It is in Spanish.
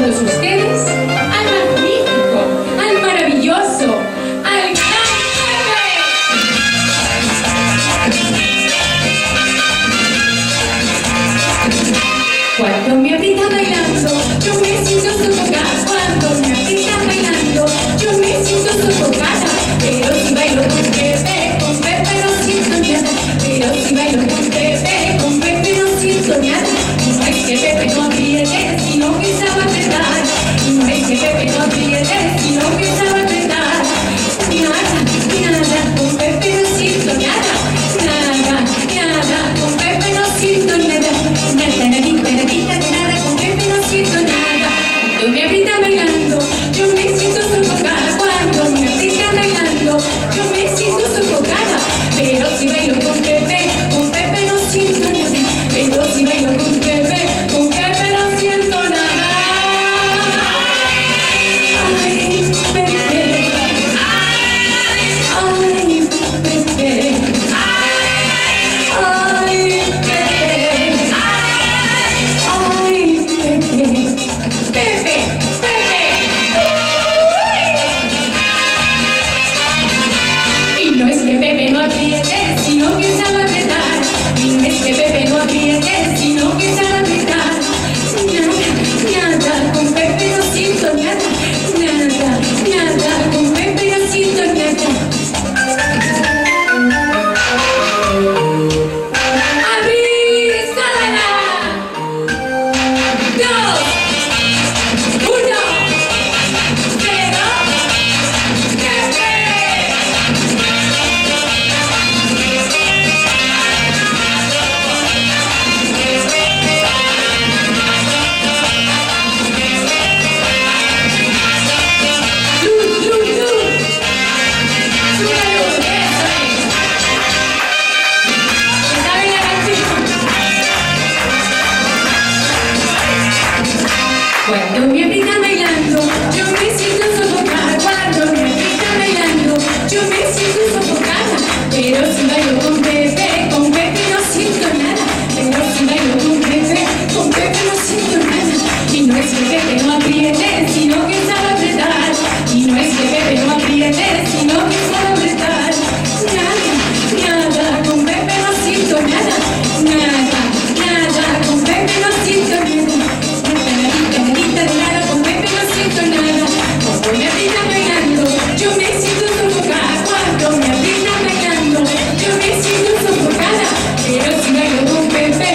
todos ustedes al magnífico, al maravilloso, al gran Pepe. Cuando me aprieta bailando, yo me siento sofocada. Cuando me aprieta bailando, yo me siento sofocada. Pero si bailo con Pepe no siento nada. Pero si bailo con Pepe no siento nada. No es que Pepe no apriete, sino que sabe apretar. No es que Pepe no apriete, sino que sabe apretar. Nada, con Pepe no siento nada. Nada, con Pepe no siento nada. Nada, con Pepe no siento nada. Cuando me aprieta bailando, yo me siento sofocada. Cuando me aprieta bailando, yo me siento sofocada. Pero si bailo con Pepe no siento nada. Pero si bailo con Pepe no siento nada. Ay, Pepe. Ay, Pepe. Ay, Pepe. Ay, Pepe. Y no es que Pepe no apriete, sino que sabe apretar. Y no es que Pepe no apriete, sino que sabe apretar. Nada, con Pepe no siento nada. Nada, con Pepe no siento nada. ¡Avísala! 2, 1, 0, Pepe. Cuando me aprieta bailando, yo me siento sofocada. Cuando me aprieta bailando, yo me siento sofocada. Pero si bailo con Pepe no siento nada. Pero si bailo con Pepe no siento nada. Y no es que Pepe no apriete, sino que sabe apretar. Y no es que Pepe no apriete, sino que sabe apretar. Nada, con Pepe no siento nada. Nada, con Pepe no siento nada. Nada, con Pepe no siento nada. Cuando me aprieta bailando, yo me siento sofocada. Cuando me aprieta bailando, yo me siento sofocada. Pero si bailo con Pepe